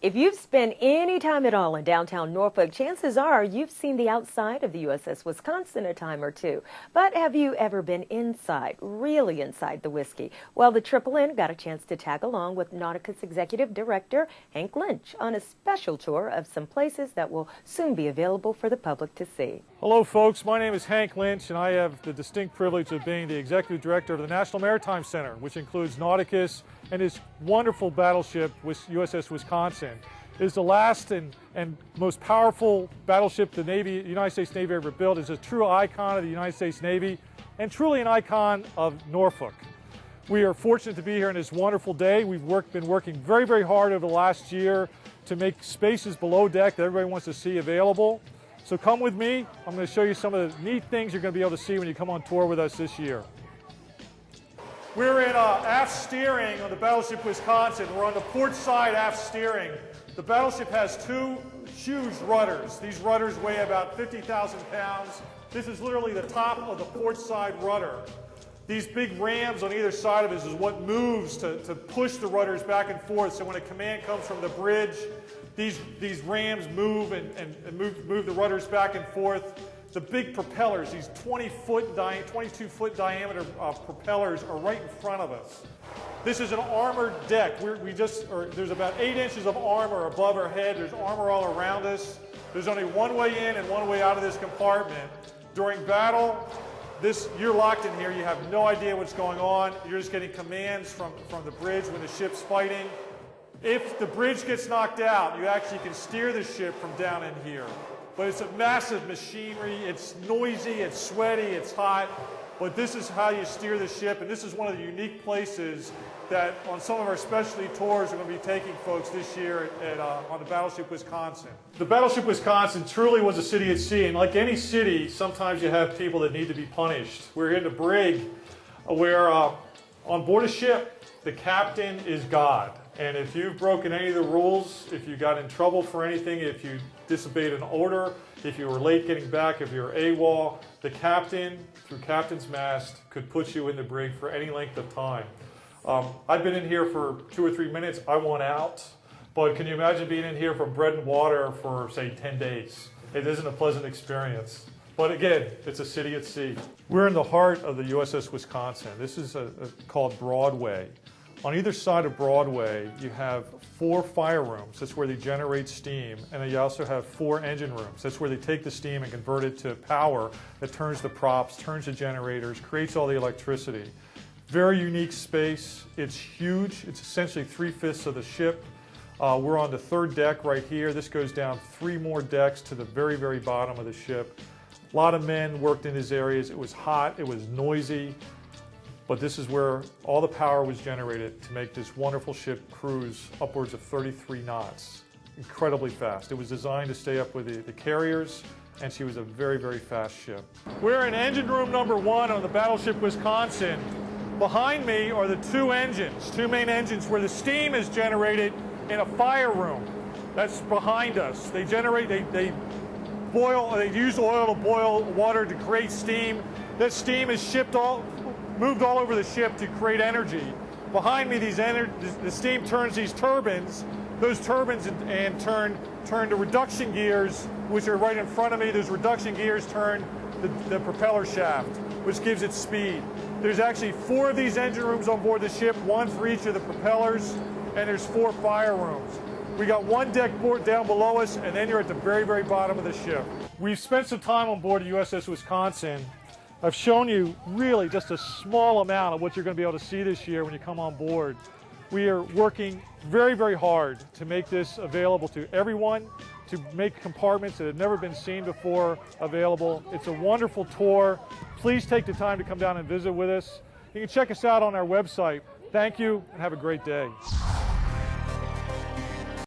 If you've spent any time at all in downtown Norfolk, chances are you've seen the outside of the USS Wisconsin a time or two. But have you ever been inside, really inside the whiskey? Well, the Triple N got a chance to tag along with Nauticus Executive Director Hank Lynch on a special tour of some places that will soon be available for the public to see. Hello folks, my name is Hank Lynch and I have the distinct privilege of being the Executive Director of the National Maritime Center, which includes Nauticus and his wonderful battleship, USS Wisconsin. It is the last and most powerful battleship the United States Navy ever built. It's a true icon of the United States Navy and truly an icon of Norfolk. We are fortunate to be here on this wonderful day. We've been working very, very hard over the last year to make spaces below deck that everybody wants to see available. So come with me. I'm going to show you some of the neat things you're going to be able to see when you come on tour with us this year. We're in aft steering on the battleship Wisconsin. We're on the port side aft steering. The battleship has two huge rudders. These rudders weigh about 50,000 pounds. This is literally the top of the port side rudder. These big rams on either side of it is what moves to push the rudders back and forth. So when a command comes from the bridge, these rams move and move the rudders back and forth. The big propellers, these 22-foot diameter propellers are right in front of us. This is an armored deck. There's about 8 inches of armor above our head. There's armor all around us. There's only one way in and one way out of this compartment. During battle, you're locked in here. You have no idea what's going on. You're just getting commands from the bridge when the ship's fighting. If the bridge gets knocked out, you actually can steer the ship from down in here. But it's a massive machinery. It's noisy, it's sweaty, it's hot. But this is how you steer the ship, and this is one of the unique places that on some of our specialty tours we're going to be taking folks this year on the battleship Wisconsin. The battleship Wisconsin truly was a city at sea, and like any city, sometimes you have people that need to be punished. We're in the brig where on board a ship, the captain is God. And if you've broken any of the rules, if you got in trouble for anything, if you disobeyed an order, if you were late getting back, if you're AWOL, the captain, through captain's mast, could put you in the brig for any length of time. I've been in here for 2 or 3 minutes. I want out. But can you imagine being in here from bread and water for, say, 10 days? It isn't a pleasant experience. But again, it's a city at sea. We're in the heart of the USS Wisconsin. This is called Broadway. On either side of Broadway, you have 4 fire rooms. That's where they generate steam. And then you also have 4 engine rooms. That's where they take the steam and convert it to power that turns the props, turns the generators, creates all the electricity. Very unique space. It's huge. It's essentially 3/5 of the ship. We're on the 3rd deck right here. This goes down 3 more decks to the very, very bottom of the ship. A lot of men worked in these areas. It was hot. It was noisy. But this is where all the power was generated to make this wonderful ship cruise upwards of 33 knots. Incredibly fast. It was designed to stay up with the carriers, and she was a very, very fast ship. We're in engine room number 1 on the battleship Wisconsin. Behind me are the 2 engines, 2 main engines where the steam is generated in a fire room. That's behind us. They use oil to boil water to create steam. That steam is moved all over the ship to create energy. Behind me, the steam turns these turbines. Those turbines turn to reduction gears, which are right in front of me. Those reduction gears turn the propeller shaft, which gives it speed. There's actually 4 of these engine rooms on board the ship, 1 for each of the propellers, and there's 4 fire rooms. We got 1 deck board down below us, and then you're at the very, very bottom of the ship. We've spent some time on board the USS Wisconsin. I've shown you really just a small amount of what you're going to be able to see this year when you come on board. We are working very, very hard to make this available to everyone, to make compartments that have never been seen before available. It's a wonderful tour. Please take the time to come down and visit with us. You can check us out on our website. Thank you and have a great day.